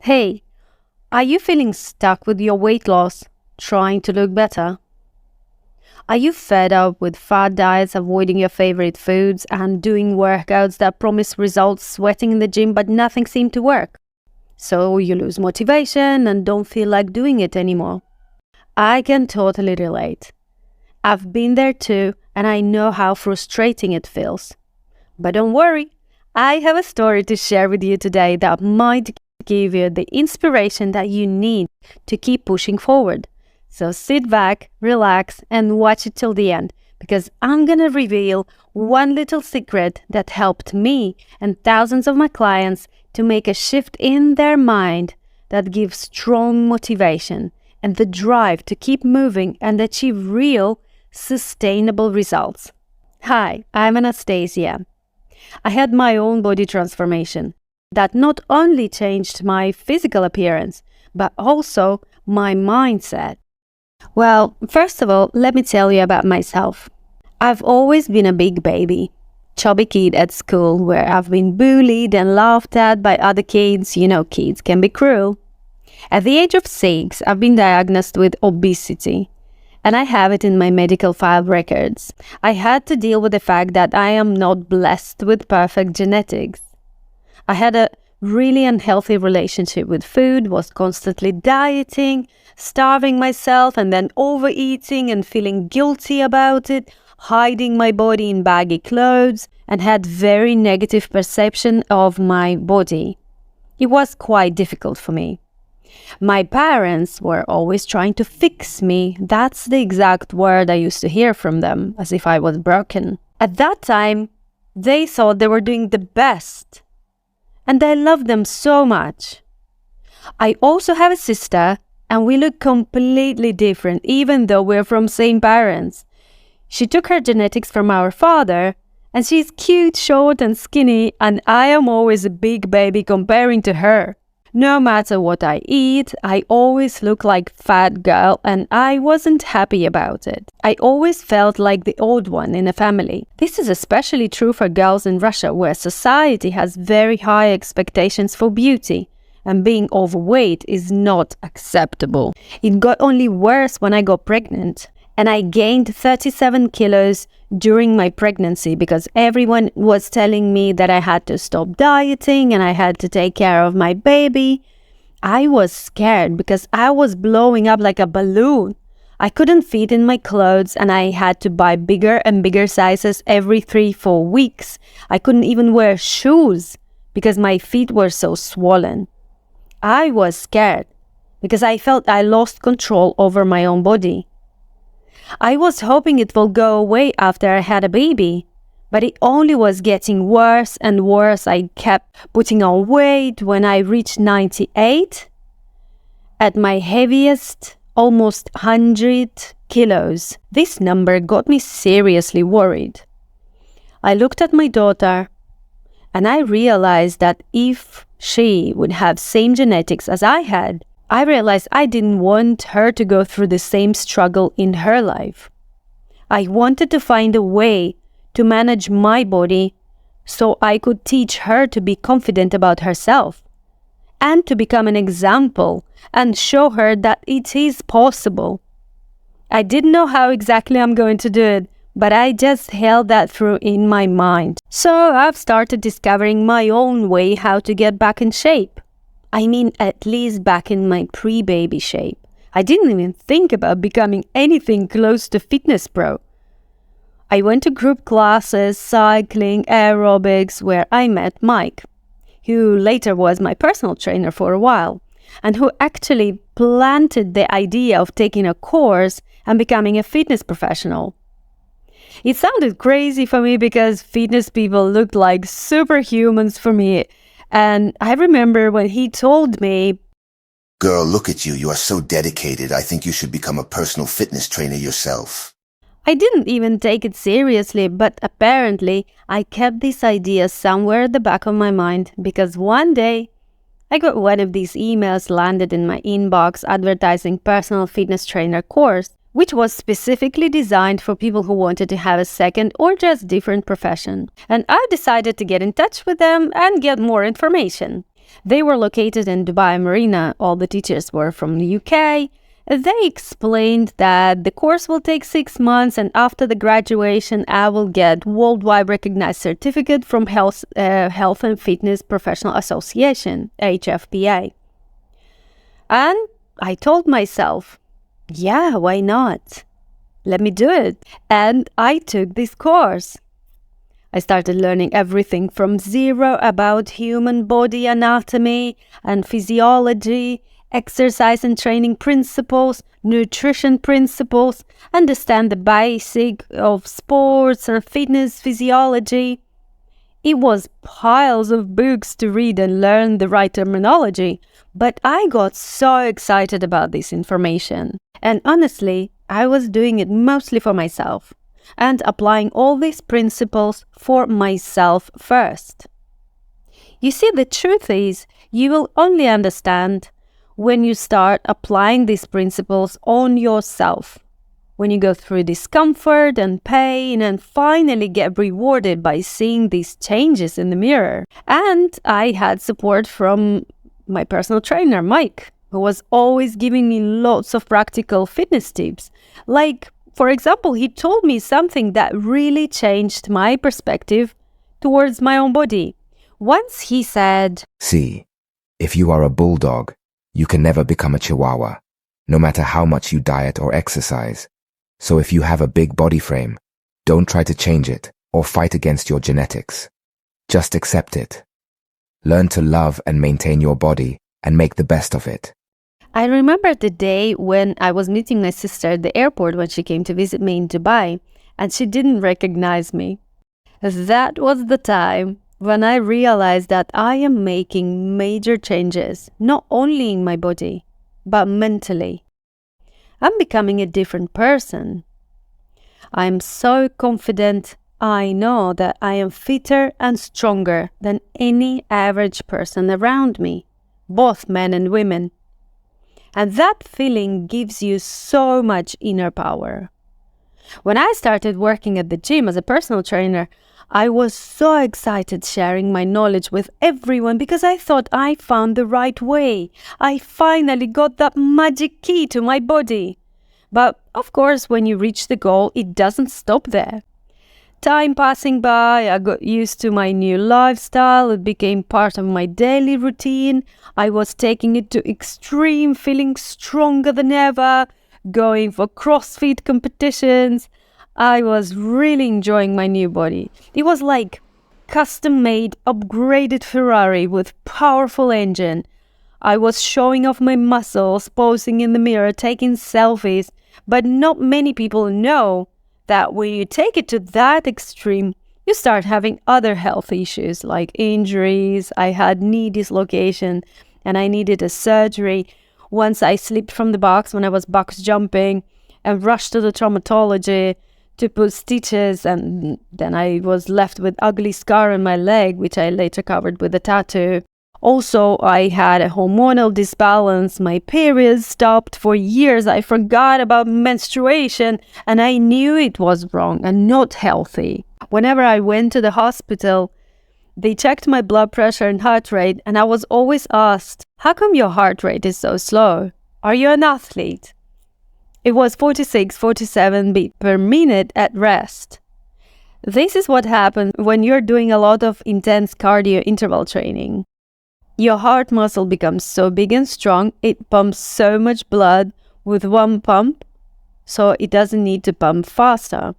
Hey, are you feeling stuck with your weight loss, trying to look better? Are you fed up with fad diets, avoiding your favorite foods, and doing workouts that promise results, sweating in the gym but nothing seems to work? So you lose motivation and don't feel like doing it anymore. I can totally relate. I've been there too, and I know how frustrating it feels. But don't worry, I have a story to share with you today that might give you the inspiration that you need to keep pushing forward. So sit back, relax, and watch it till the end because I'm gonna reveal one little secret that helped me and thousands of my clients to make a shift in their mind that gives strong motivation and the drive to keep moving and achieve real, sustainable results. Hi, I'm Anastasia. I had my own body transformation that not only changed my physical appearance, but also my mindset. Well, first of all, let me tell you about myself. I've always been a big baby, chubby kid at school where I've been bullied and laughed at by other kids. You know, kids can be cruel. At the age of 6, I've been diagnosed with obesity, and I have it in my medical file records. I had to deal with the fact that I am not blessed with perfect genetics. I had a really unhealthy relationship with food, was constantly dieting, starving myself and then overeating and feeling guilty about it, hiding my body in baggy clothes, and had very negative perception of my body. It was quite difficult for me. My parents were always trying to fix me. That's the exact word I used to hear from them, as if I was broken. At that time, they thought they were doing the best. And I love them so much. I also have a sister, and we look completely different, even though we're from same parents. She took her genetics from our father, and she's cute, short, and skinny, and I am always a big baby comparing to her. No matter what I eat, I always look like fat girl, and I wasn't happy about it. I always felt like the odd one in a family. This is especially true for girls in Russia, where society has very high expectations for beauty, and being overweight is not acceptable. It got only worse when I got pregnant, and I gained 37 kilos during my pregnancy because everyone was telling me that I had to stop dieting and I had to take care of my baby. I was scared because I was blowing up like a balloon. I couldn't fit in my clothes and I had to buy bigger and bigger sizes every 3-4 weeks. I couldn't even wear shoes because my feet were so swollen. I was scared because I felt I lost control over my own body. I was hoping it will go away after I had a baby, but it only was getting worse and worse. I kept putting on weight. When I reached 98, at my heaviest, almost 100 kilos, this number got me seriously worried. I looked at my daughter and I realized that if she would have same genetics as I had, I realized I didn't want her to go through the same struggle in her life. I wanted to find a way to manage my body so I could teach her to be confident about herself and to become an example and show her that it is possible. I didn't know how exactly I'm going to do it, but I just held that through in my mind. So I've started discovering my own way how to get back in shape. I mean, at least back in my pre-baby shape. I didn't even think about becoming anything close to fitness pro. I went to group classes, cycling, aerobics, where I met Mike, who later was my personal trainer for a while, and who actually planted the idea of taking a course and becoming a fitness professional. It sounded crazy for me because fitness people looked like superhumans for me. And I remember when he told me, "Girl, look at you. You are so dedicated. I think you should become a personal fitness trainer yourself." I didn't even take it seriously, but apparently I kept this idea somewhere at the back of my mind because one day I got one of these emails landed in my inbox advertising personal fitness trainer course, which was specifically designed for people who wanted to have a second or just different profession. And I decided to get in touch with them and get more information. They were located in Dubai Marina. All the teachers were from the UK. They explained that the course will take 6 months, and after the graduation, I will get worldwide recognized certificate from Health and Fitness Professional Association, HFPA. And I told myself, yeah, why not? Let me do it. And I took this course. I started learning everything from zero about human body anatomy and physiology, exercise and training principles, nutrition principles, understand the basic of sports and fitness physiology. It was piles of books to read and learn the right terminology, but I got so excited about this information. And honestly, I was doing it mostly for myself and applying all these principles for myself first. You see, the truth is, you will only understand when you start applying these principles on yourself, when you go through discomfort and pain and finally get rewarded by seeing these changes in the mirror. And I had support from my personal trainer, Mike, who was always giving me lots of practical fitness tips. Like, for example, he told me something that really changed my perspective towards my own body. Once he said, See, if you are a bulldog, you can never become a chihuahua, no matter how much you diet or exercise. So if you have a big body frame, don't try to change it or fight against your genetics. Just accept it. Learn to love and maintain your body and make the best of it. I remember the day when I was meeting my sister at the airport when she came to visit me in Dubai, and she didn't recognize me. That was the time when I realized that I am making major changes, not only in my body, but mentally. I'm becoming a different person. I'm so confident. I know that I am fitter and stronger than any average person around me, both men and women. And that feeling gives you so much inner power. When I started working at the gym as a personal trainer, I was so excited sharing my knowledge with everyone because I thought I found the right way. I finally got that magic key to my body. But of course, when you reach the goal, it doesn't stop there. Time passing by, I got used to my new lifestyle. It became part of my daily routine. I was taking it to extreme, feeling stronger than ever, going for CrossFit competitions. I was really enjoying my new body. It was like custom-made, upgraded Ferrari with powerful engine. I was showing off my muscles, posing in the mirror, taking selfies. But not many people know that when you take it to that extreme, you start having other health issues like injuries. I had knee dislocation and I needed a surgery. Once I slipped from the box when I was box jumping and rushed to the traumatology to put stitches, and then I was left with ugly scar on my leg, which I later covered with a tattoo. Also, I had a hormonal disbalance. My periods stopped for years. I forgot about menstruation and I knew it was wrong and not healthy. Whenever I went to the hospital, they checked my blood pressure and heart rate, and I was always asked, how come your heart rate is so slow? Are you an athlete? It was 46, 47 beats per minute at rest. This is what happens when you're doing a lot of intense cardio interval training. Your heart muscle becomes so big and strong, it pumps so much blood with one pump, so it doesn't need to pump faster.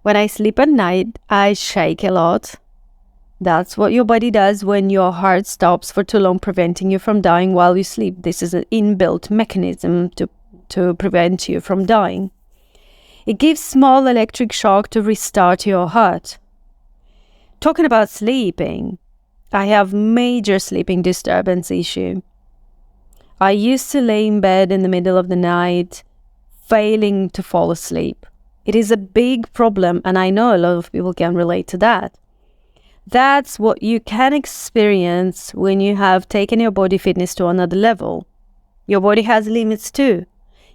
When I sleep at night, I shake a lot. That's what your body does when your heart stops for too long, preventing you from dying while you sleep. This is an inbuilt mechanism to prevent you from dying. It gives small electric shock to restart your heart. Talking about sleeping, I have major sleeping disturbance issue. I used to lay in bed in the middle of the night, failing to fall asleep. It is a big problem, and I know a lot of people can relate to that. That's what you can experience when you have taken your body fitness to another level. Your body has limits too.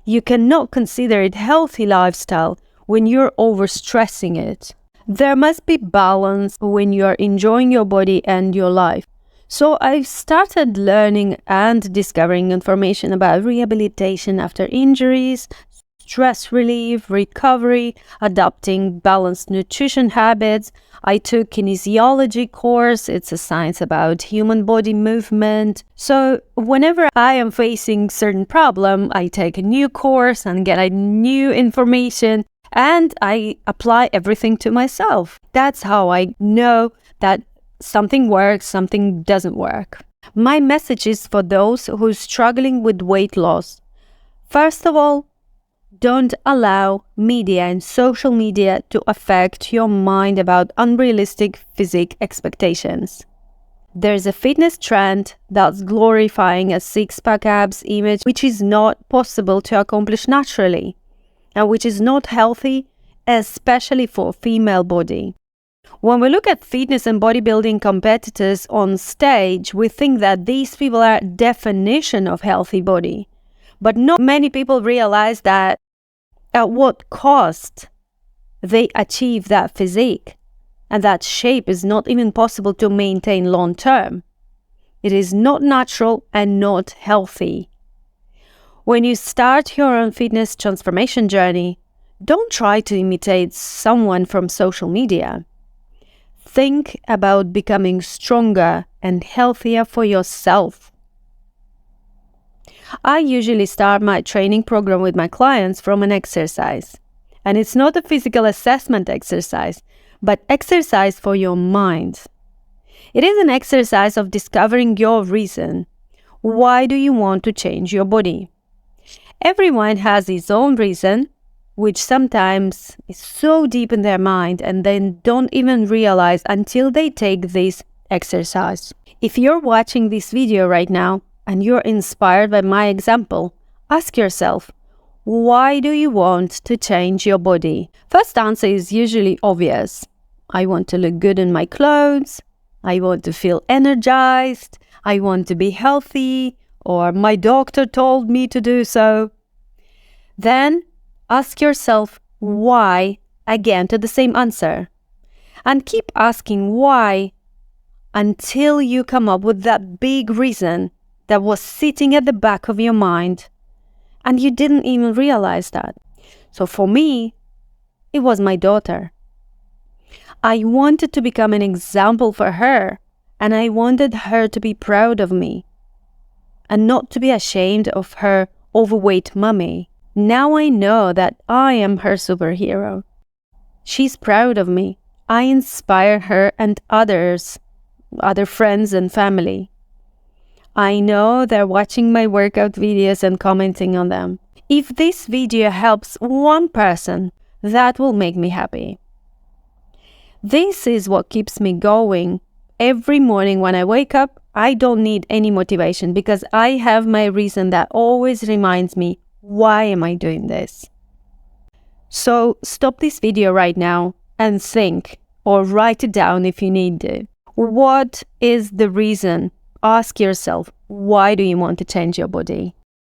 You cannot consider it healthy lifestyle when you're overstressing it. There must be balance when you are enjoying your body and your life. So I started learning and discovering information about rehabilitation after injuries, stress relief, recovery, adopting balanced nutrition habits. I took kinesiology course. It's a science about human body movement. So whenever I am facing certain problem, I take a new course and get a new information and I apply everything to myself. That's how I know that something works, something doesn't work. My message is for those who are struggling with weight loss. First of all, don't allow media and social media to affect your mind about unrealistic physique expectations. There's a fitness trend that's glorifying a six-pack abs image which is not possible to accomplish naturally and which is not healthy, especially for a female body. When we look at fitness and bodybuilding competitors on stage, we think that these people are a definition of healthy body. But not many people realize that at what cost they achieve that physique, and that shape is not even possible to maintain long term. It is not natural and not healthy. When you start your own fitness transformation journey, don't try to imitate someone from social media. Think about becoming stronger and healthier for yourself. I usually start my training program with my clients from an exercise. And it's not a physical assessment exercise, but exercise for your mind. It is an exercise of discovering your reason. Why do you want to change your body? Everyone has his own reason, which sometimes is so deep in their mind and then don't even realize until they take this exercise. If you're watching this video right now and you're inspired by my example, ask yourself, why do you want to change your body? First answer is usually obvious. I want to look good in my clothes. I want to feel energized. I want to be healthy, or my doctor told me to do so. Then ask yourself why again to the same answer. And keep asking why until you come up with that big reason that was sitting at the back of your mind and you didn't even realize that. So for me, it was my daughter. I wanted to become an example for her, and I wanted her to be proud of me and not to be ashamed of her overweight mummy. Now I know that I am her superhero. She's proud of me. I inspire her and others, other friends and family. I know they're watching my workout videos and commenting on them. If this video helps one person, that will make me happy. This is what keeps me going. Every morning when I wake up, I don't need any motivation because I have my reason that always reminds me, why am I doing this? So stop this video right now and think, or write it down if you need to. What is the reason? Ask yourself, why do you want to change your body?